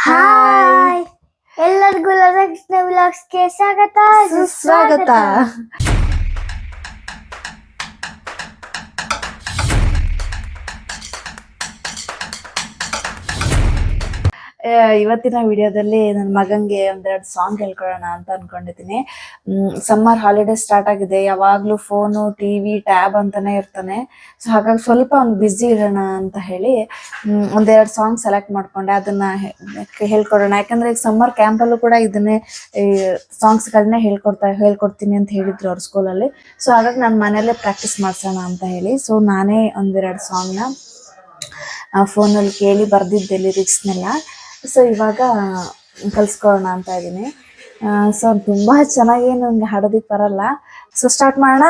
Hi ಎಲ್ಲರಿಗೂ ಲಕ್ಷಣ ವ್ಲಾಗ್ಸ್ಗೆ ಸ್ವಾಗತ ಸುಸ್ವಾಗತ. ಇವತ್ತಿನ ವಿಡಿಯೋದಲ್ಲಿ ನನ್ನ ಮಗಂಗೆ ಒಂದೆರಡು ಸಾಂಗ್ ಹೇಳ್ಕೊಡೋಣ ಅಂತ ಅನ್ಕೊಂಡಿದ್ದೀನಿ. ಸಮ್ಮರ್ ಹಾಲಿಡೇ ಸ್ಟಾರ್ಟ್ ಆಗಿದೆ, ಯಾವಾಗ್ಲೂ ಫೋನು, ಟಿವಿ, ಟ್ಯಾಬ್ ಅಂತಾನೆ ಇರ್ತಾನೆ. ಸೊ ಹಾಗಾಗಿ ಸ್ವಲ್ಪ ಅವ್ನು ಬ್ಯುಸಿ ಇರೋಣ ಅಂತ ಹೇಳಿ ಒಂದೆರಡು ಸಾಂಗ್ ಸೆಲೆಕ್ಟ್ ಮಾಡ್ಕೊಂಡೆ, ಅದನ್ನ ಹೇಳ್ಕೊಡೋಣ. ಯಾಕಂದ್ರೆ ಈಗ ಸಮ್ಮರ್ ಕ್ಯಾಂಪಲ್ಲೂ ಕೂಡ ಇದನ್ನೇ ಸಾಂಗ್ಸ್ಗಳನ್ನೇ ಹೇಳ್ಕೊಡ್ತೀನಿ ಅಂತ ಹೇಳಿದ್ರು ಅವ್ರ ಸ್ಕೂಲಲ್ಲಿ. ಸೊ ಹಾಗಾಗಿ ನಾನು ಮನೆಯಲ್ಲೇ ಪ್ರಾಕ್ಟೀಸ್ ಮಾಡ್ಸೋಣ ಅಂತ ಹೇಳಿ ಸೊ ನಾನೇ ಒಂದೆರಡು ಸಾಂಗ್ನ ಫೋನಲ್ಲಿ ಕೇಳಿ ಬರ್ದಿದ್ದೆ ಲಿರಿಕ್ಸ್ನೆಲ್ಲ. ಸೊ ಇವಾಗ ಕಲ್ಸ್ಕೊಳ್ಳೋಣ ಅಂತ ಇದ್ದೀನಿ. ಸೊ ತುಂಬ ಚೆನ್ನಾಗಿ ನನಗೆ ಹಾಡೋದಕ್ಕೆ ಬರಲ್ಲ. ಸೊ ಸ್ಟಾರ್ಟ್ ಮಾಡೋಣ.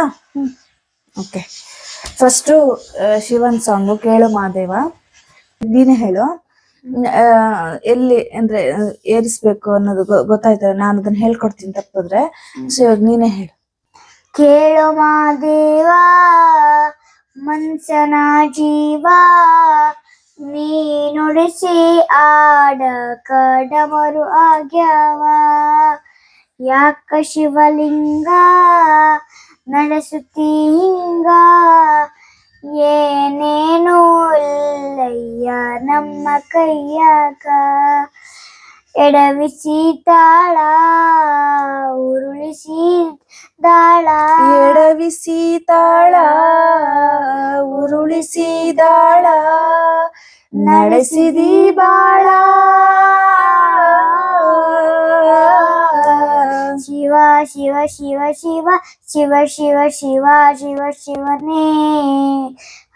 ಓಕೆ, ಫಸ್ಟು ಶಿವನ್ ಸಾಂಗು ಕೇಳು ಮಾದೇವ. ನೀನೇ ಹೇಳು ಎಲ್ಲಿ ಅಂದರೆ ಏರಿಸ್ಬೇಕು ಅನ್ನೋದು ಗೊತ್ತಾಯ್ತಲ್ಲ, ನಾನು ಅದನ್ನು ಹೇಳ್ಕೊಡ್ತೀನಿ ತಪ್ಪಿದ್ರೆ. ಸೊ ಇವಾಗ ನೀನೇ ಹೇಳು. ಕೇಳು ಮಾದೇವ ಮನ್ಸನ ಜೀವ, ನೀ ನುಡಿಸಿ ಆಡ ಕಡಮರು ಆಗ್ಯಾವ. ಯಾಕ ಶಿವಲಿಂಗ ನಡೆಸುತ್ತಿ ಹಿಂಗ, ಏನೇನು ಇಲ್ಲಯ್ಯ ನಮ್ಮ ಕೈಯಾಗ. ಎಡವಿಸಿ ತಾಳ ಉರುಳಿಸಿ ದಾಳ, ಎಡವಿಸಿ ತಾಳ ಉರುಳಿಸಿ ದಾಳ, ನಡೆಸಿದಿ ಬಾಳ. ಶಿವ ಶಿವ ಶಿವ ಶಿವ ಶಿವ ಶಿವ ಶಿವ ಶಿವ ಶಿವನೇ,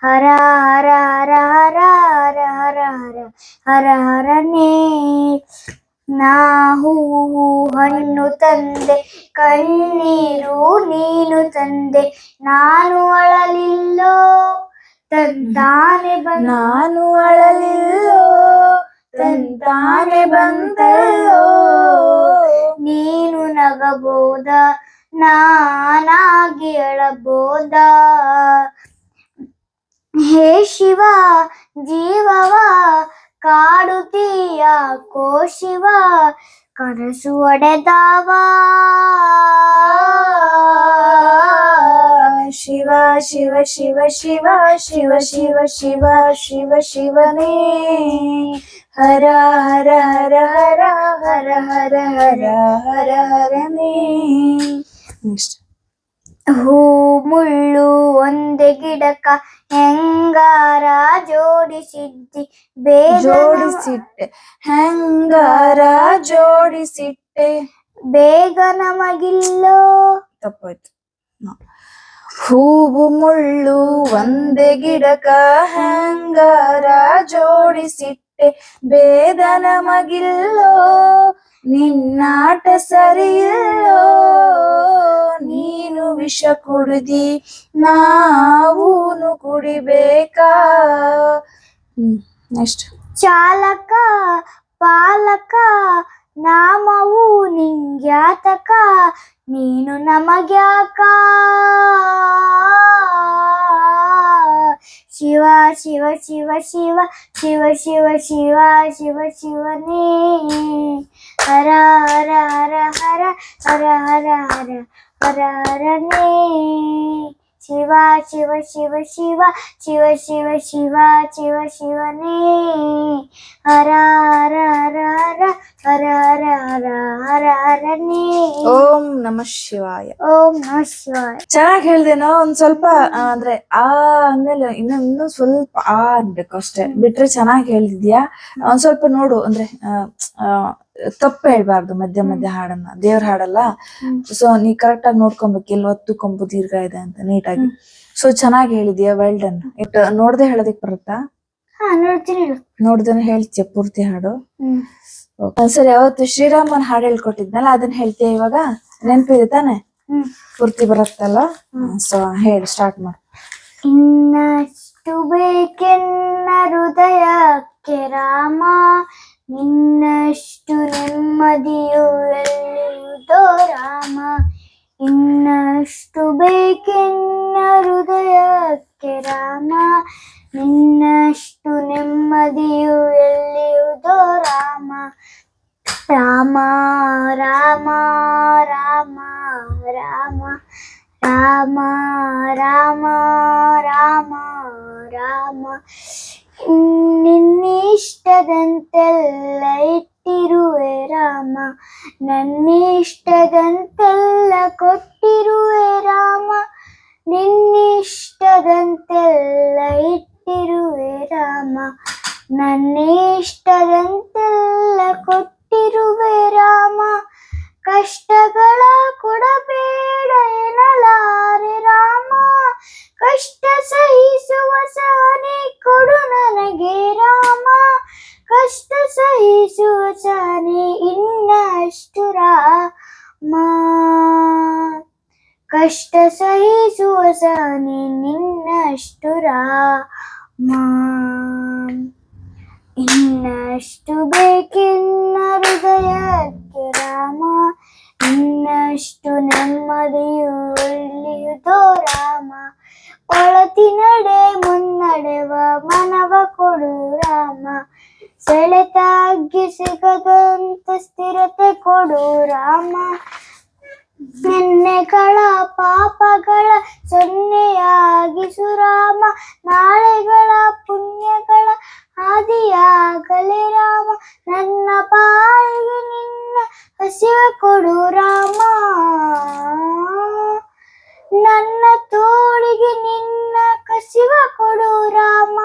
ಹರ ಹರ ಹರ ಹರ ಹರ ಹರ ಹರ ಹರ ಹರನೇ. ನಾ ಹೂವು ಹಣ್ಣು ತಂದೆ, ಕಣ್ಣೀರು ನೀನು ತಂದೆ, ನಾನು ಅಳಲಿಲ್ಲೋ ತಂತಾನೆ ನಾನು ಅಳಲಿಲ್ಲೋ ತಂತಾನೆ ಬಂತಲ್ಲೋ. ನೀನು ನಗಬೋದ ನಾನಾಗಿ ಅಳಬೋದ. ಹೇ ಶಿವ ಜೀವವ ಕಾಡುತ್ತೀಯ ಕೋ ಶಿವ, ಕನಸು ಒಡೆದವ. ಶಿವ ಶಿವ ಶಿವ ಶಿವ ಶಿವ ಶಿವ ಶಿವ ಶಿವ ಶಿವನೇ, ಹರ ಹರ ಹರ ಹರ ಹರ ಹರ ಹರ ಹರ ಹರನೇ. ಹೂ ಮುಳ್ಳು ಒಂದೇ ಗಿಡಕ ಹೆಂಗಾರ ಜೋಡಿಸಿದ್ದಿ, ಜೋಡಿಸಿಟ್ಟೆ ಹೆಂಗಾರ ಜೋಡಿಸಿಟ್ಟೆ, ಬೇಗ ನಮಗಿಲ್ಲೋ. ತಪ್ಪಾಯ್ತು. ಹೂವು ಮುಳ್ಳು ಒಂದೇ ಗಿಡಕ ಹೆಂಗಾರ ಜೋಡಿಸಿಟ್ಟೆ, ಬೇದ ನಮಗಿಲ್ಲೋ ನಿನ್ನಾಟ ಸರಿಯಿಲ್ಲೋ. ನೀನು ವಿಷ ಕುಡಿದಿ ನಾವೂನು ಕುಡಿಬೇಕಾ. ನೆಕ್ಸ್ಟ್. ಚಾಲಕ ಪಾಲಕ ನಾಮವು ನಿಂಗ್ಯಾತಕ, ನೀನು ನಮಗ್ಯಾಕ. ಶಿವ ಶಿವ ಶಿವ ಶಿವ ಶಿವ ಶಿವ ಶಿವ ಶಿವ ಶಿವನೇ, ಹರ ಹರ ಹರ ಹರ ಹರ ಹರ ಹರ ಹರ ಹರನೇ. ಶಿವ ಶಿವ ಶಿವ ಶಿವ ಶಿವ ಶಿವ ಶಿವ ಶಿವ ಶಿವನೇ, ಹರ ಹರ ಹರ ಹರ ಹರ ಹರ ಹರ ಹರ ಹರನೇ. ಓಂ ನಮಃ ಶಿವಾಯ. ಓಂ ನಮಃ ಶಿವಾಯ. ಚೆನ್ನಾಗಿ ಹೇಳ್ದೇನೋ. ಒಂದ್ ಸ್ವಲ್ಪ ಅಂದ್ರೆ ಆ ಅಂದ್ಮೇಲೆ ಇನ್ನೂ ಸ್ವಲ್ಪ ಆ ಅನ್ಬೇಕು ಅಷ್ಟೇ, ಬಿಟ್ರೆ ಚೆನ್ನಾಗಿ ಹೇಳ್ತಿದ್ಯಾ. ಒಂದ್ ಸ್ವಲ್ಪ ನೋಡು, ಅಂದ್ರೆ ತಪ್ಪು ಹೇಳ್ಬಾರ್ದು ಮಧ್ಯ ಮಧ್ಯ ಹಾಡನ್ನ, ದೇವ್ರ ಹಾಡಲ್ಲ. ಸೊ ನೀ ಕರೆಕ್ಟ್ ಆಗಿ ನೋಡ್ಕೊಬೇಕು, ಎಲ್ಲಿ ಒತ್ತು ಕೊಂಬು ದೀರ್ಘ ಇದೆ ಅಂತ ನೀಟಾಗಿ. ಸೊ ಚೆನ್ನಾಗಿ ಹೇಳಿದ್ಯಾ, ವೆಲ್ ಡನ್. ನೋಡ್ದೆ ಹೇಳೋದಕ್ ಬರುತ್ತಾ? ನೋಡ್ತೀನಿ. ನೋಡ್ದೇನೆ ಹೇಳ್ತೀಯ ಪೂರ್ತಿ ಹಾಡು? ಸರಿ, ಅವತ್ತು ಶ್ರೀರಾಮನ್ ಹಾಡು ಹೇಳ್ಕೊಟ್ಟಿದ್ನಲ್ಲ, ಅದನ್ನ ಹೇಳ್ತೀಯ ಇವಾಗ? ನೆನಪಿದೆ ತಾನೆ? ಪೂರ್ತಿ ಬರುತ್ತಲ್ಲ? ಸೊ ಹೇಳಿ, ಸ್ಟಾರ್ಟ್ ಮಾಡು. ಇನ್ನಷ್ಟು ಬೇಕೆನ್ನ ಹೃದಯಕ್ಕೆ ರಾಮ, ನಿನ್ನಷ್ಟು ನೆಮ್ಮದಿಯು ಎಲ್ಲಿಯುವುದೋ ರಾಮ. ಇನ್ನಷ್ಟು ಬೇಕೆನ್ನ ಹೃದಯಕ್ಕೆ ರಾಮ, ನಿನ್ನಷ್ಟು ನೆಮ್ಮದಿಯು ಎಲ್ಲಿಯುವುದೋ ರಾಮ. ರಾಮ ರಾಮ ರಾಮ ರಾಮ ರಾಮ ರಾಮ ರಾಮ ರಾಮ ನಿನ್ನಿಷ್ಟದಂತೆಲ್ಲ ಇಟ್ಟಿರುವೆ ರಾಮ, ನನ್ನಿಷ್ಟದಂತೆಲ್ಲ ಕೊಟ್ಟಿರುವೆ ರಾಮ, ನಿನ್ನಿಷ್ಟದಂತೆಲ್ಲ ಇಟ್ಟಿರುವೆ ರಾಮ, ನನ್ನಿಷ್ಟದಂತೆಲ್ಲ ಕೊಟ್ಟಿರುವೆ ರಾಮ. ಕಷ್ಟಗಳ ಕೊಡಬೇಡ ಎನ್ನಲಾರೆ ರಾಮ, ಕಷ್ಟ ಸಹಿಸುವ ಸಹನೆ ಕೊಡು ನನಗೆ ರಾಮ, ಕಷ್ಟ ಸಹಿಸುವ ಸಹನೆ ಇನ್ನಷ್ಟು ರಾಮ, ಕಷ್ಟ ಸಹಿಸುವ ಸಹನೆ ನಿನ್ನಷ್ಟು ರಾಮ. ಇನ್ನಷ್ಟು ಬೇಕೆನ್ನ ಹೃದಯಕ್ಕೆ ರಾಮ, ಇನ್ನಷ್ಟು ನೆಮ್ಮದಿಯು ಒಳ್ಳೆಯುವುದೋ ರಾಮ, ಒಳತಿನಡೆ ಮುನ್ನಡೆವ ಮನವ ಕೊಡು ರಾಮ, ಸೆಳೆತಾಗಿ ಸಿಗದಂತ ಸ್ಥಿರತೆ ಕೊಡು ರಾಮ, ನಿನ್ನೆಗಳ ಪಾಪಗಳ ಸೊನ್ನೆಯಾಗಿಸು ರಾಮ, ನಾಳೆಗಳ ಪುಣ್ಯಗಳ ಆದಿಯಾಗಲೇ ರಾಮ, ನನ್ನ ಬಾಳಿಗೆ ನಿನ್ನ ಹಸಿವೆ ಕೊಡು ರಾಮ, ನನ್ನ ತೋಳಿಗೆ ನಿನ್ನ ಕಸಿವ ಕೊಡು ರಾಮ,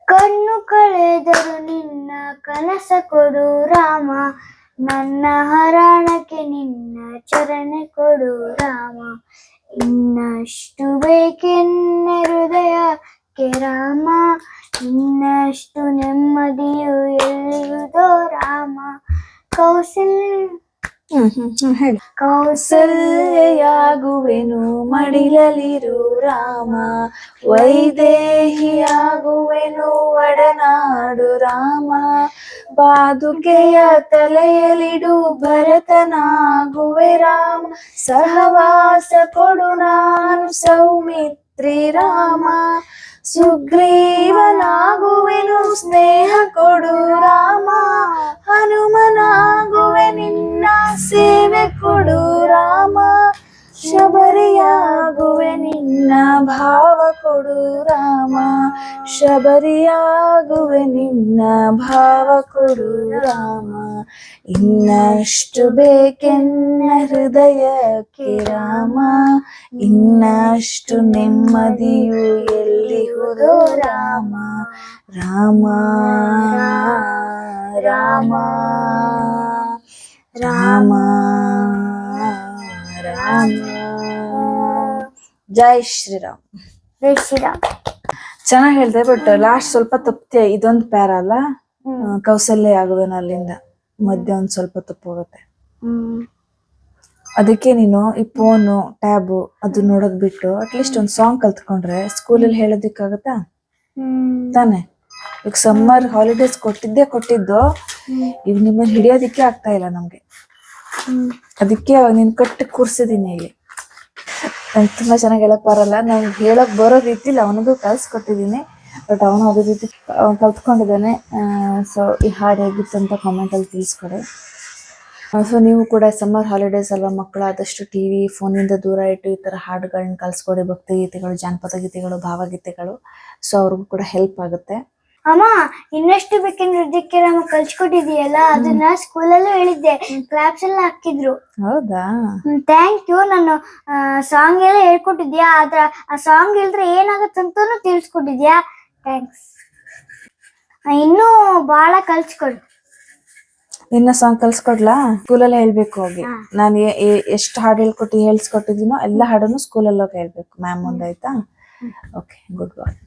ಕಣ್ಣು ಕಳೆದರು ನಿನ್ನ ಕನಸ ಕೊಡು ರಾಮ, ನನ್ನ ಹರಣಕ್ಕೆ ನಿನ್ನ ಚರಣೆ ಕೊಡು ರಾಮ. ಇನ್ನಷ್ಟು ಬೇಕೆನ್ನ ಹೃದಯಕ್ಕೆ ರಾಮ, ಇನ್ನಷ್ಟು ನೆಮ್ಮದಿಯು ಎಲ್ಲಿರುವುದೋ ರಾಮ. ಹೇಳಿ. ಕೌಸಲ್ಯಾಗುವೆನು ಮಡಿಲಲಿರು ರಾಮ, ವೈದೇಹಿಯಾಗುವೆನು ಒಡನಾಡು ರಾಮ, ಪಾದುಕೆಯ ತಲೆಯಲಿಡು ಭರತನಾಗುವೆ ರಾಮ, ಸಹವಾಸ ಕೊಡು ನಾನು ಸೌಮಿತ್ರಿ ರಾಮ, ಸುಗ್ರೀವನಾಗುವೆನು ಸ್ನೇಹ ಕೊಡು ರಾಮ, ಹನುಮನಾಗುವೆ ನಿನ್ನ ಸೇವೆ ಕೊಡು ರಾಮ, ಶಬರಿಯಾಗುವೆ ನಿನ್ನ ಭಾವ ಕೊಡು ರಾಮ, ಶಬರಿಯಾಗುವೆ ನಿನ್ನ ಭಾವ ಕೊಡು ರಾಮ. ಇನ್ನಷ್ಟು ಬೇಕೆನ್ನ ಹೃದಯಕ್ಕೆ ರಾಮ, ಇನ್ನಷ್ಟು ನೆಮ್ಮದಿಯು ಎಲ್ಲಿಹುದೋ ರಾಮ, ರಾಮ ರಾಮ ರಾಮ ರಾಮ. ಜೈ ಶ್ರೀರಾಮ್. ಜೈ ಶ್ರೀರಾಮ್. ಚೆನ್ನಾಗಿ ಹೇಳ್ದೆ, ಬಟ್ ಲಾಸ್ಟ್ ಸ್ವಲ್ಪ ತಪ್ಪಿದೆ. ಇದೊಂದು ಪ್ಯಾರ ಅಲ್ಲ, ಕೌಸಲ್ಯ ಆಗುವೇನು ಅಲ್ಲಿಂದ ಮಧ್ಯ ಒಂದ್ ಸ್ವಲ್ಪ ತಪ್ಪೋಗುತ್ತೆ. ಅದಕ್ಕೆ ನೀನು ಈ ಫೋನು ಟ್ಯಾಬು ಅದು ನೋಡೋದ್ ಬಿಟ್ಟು ಅಟ್ಲೀಸ್ಟ್ ಒಂದ್ ಸಾಂಗ್ ಕಲ್ತ್ಕೊಂಡ್ರೆ ಸ್ಕೂಲಲ್ಲಿ ಹೇಳೋದಿಕ್ಕಾಗತ್ತಾ ತಾನೆ? ಈಗ ಸಮ್ಮರ್ ಹಾಲಿಡೇಸ್ ಕೊಟ್ಟಿದ್ದು ಈಗ ನಿಮ್ಮನ್ನ ಹಿಡಿಯೋದಿಕ್ಕೆ ಆಗ್ತಾ ಇಲ್ಲ ನಮ್ಗೆ. ಅದಕ್ಕೆ ನೀನ್ ಕಟ್ಟಿ ಕೂರ್ಸಿದೀನಿ ಇಲ್ಲಿ. ನಂಗೆ ತುಂಬಾ ಚೆನ್ನಾಗಿ ಹೇಳಕ್ ಬರಲ್ಲ, ನಂಗೆ ಹೇಳಕ್ ಬರೋ ರೀತಿಲಿ ಅವನಿಗೂ ಕಲ್ಸ್ಕೊಟ್ಟಿದೀನಿ, ಬಟ್ ಅವನು ಅದೇ ರೀತಿ ಕಲ್ತ್ಕೊಂಡಿದ್ದಾನೆ. ಸೊ ಈ ಹಾಡು ಹೇಗಿತ್ತು ಅಂತ ಕಾಮೆಂಟ್ ಅಲ್ಲಿ ತಿಳಿಸ್ಕೊಡಿ. ಸೊ ನೀವು ಕೂಡ ಸಮ್ಮರ್ ಹಾಲಿಡೇಸ್ ಅಲ್ವಾ, ಮಕ್ಕಳು ಆದಷ್ಟು ಟಿವಿ ಫೋನಿಂದ ದೂರ ಇಟ್ಟು ಈ ತರ ಹಾಡುಗಳನ್ನ ಕಲ್ಸ್ಕೊಡಿ. ಭಕ್ತಿ ಗೀತೆಗಳು, ಜಾನಪದ ಗೀತೆಗಳು, ಭಾವಗೀತೆಗಳು. ಸೊ ಅವ್ರಿಗೂ ಕೂಡ ಹೆಲ್ಪ್ ಆಗುತ್ತೆ. ಅಮ್ಮ, ಇನ್ನಷ್ಟು ಬೇಕೆಂದ್ರೆ ಹೃದಯಕ್ಕೆ ರಾಮ ಕಲ್ಸ್ಕೊಟ್ಟಿದೀಯಲ್ಲ, ಅದನ್ನ ಸ್ಕೂಲಲ್ಲೂ ಹೇಳಿದ್ದೆ, ಕ್ಲಾಪ್ಸ್ ಎಲ್ಲ ಹಾಕಿದ್ರು. ಹೌದಾ? Thank you. ನಾನು ಸಾಂಗ್ ಎಲ್ಲ ಹೇಳ್ಕೊಟ್ಟಿದ್ಯಾ, ಆದ್ರ ಆ ಸಾಂಗ್ ಹೇಳಿದ್ರೆ ಏನಾಗತ್ತಂತಾನು ತಿಳಿಸ್ಕೊಟ್ಟಿದ್ಯಾ, ಥ್ಯಾಂಕ್ಸ್. ಇನ್ನೂ ಬಹಳ ಕಲ್ಸ್ಕೊಡು. ಇನ್ನ ಸಾಂಗ್ ಕಲ್ಸ್ಕೊಡ್ಲಾ? ಸ್ಕೂಲಲ್ಲಿ ಹೇಳ್ಬೇಕು ಹೋಗಿ. ನಾನು ಎಷ್ಟು ಹಾಡು ಹೇಳ್ಸ್ಕೊಟ್ಟಿದ್ದೀನೋ ಎಲ್ಲ ಹಾಡನ್ನು ಸ್ಕೂಲಲ್ಲಿ ಹೋಗಿ ಹೇಳ್ಬೇಕು ಮ್ಯಾಮ್ ಮುಂದೆ, ಆಯ್ತಾ? ಓಕೆ, ಗುಡ್ ಬಾಯ್.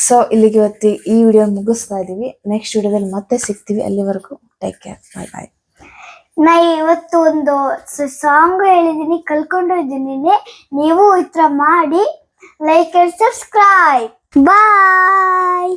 ಸೊ ಇಲ್ಲಿಗೆ ಇವತ್ತು ಈ ವಿಡಿಯೋ ಮುಗಿಸ್ತಾ ಇದೀವಿ. ನೆಕ್ಸ್ಟ್ ವಿಡಿಯೋದಲ್ಲಿ ಮತ್ತೆ ಸಿಗ್ತೀವಿ. ಅಲ್ಲಿವರೆಗೂ ಟೇಕ್ ಕೇರ್, ಬೈ ಬಾಯ್. ನಾ ಇವತ್ತು ಒಂದು ಸಾಂಗ್ ಹೇಳಿದೀನಿ, ಕಲ್ಕೊಂಡು ಇದ್ದೀನಿ. ನೀವು ಈ ತರ ಮಾಡಿ, ಲೈಕ್ ಅಂಡ್ ಸಬ್ಸ್ಕ್ರೈಬ್. ಬಾಯ್.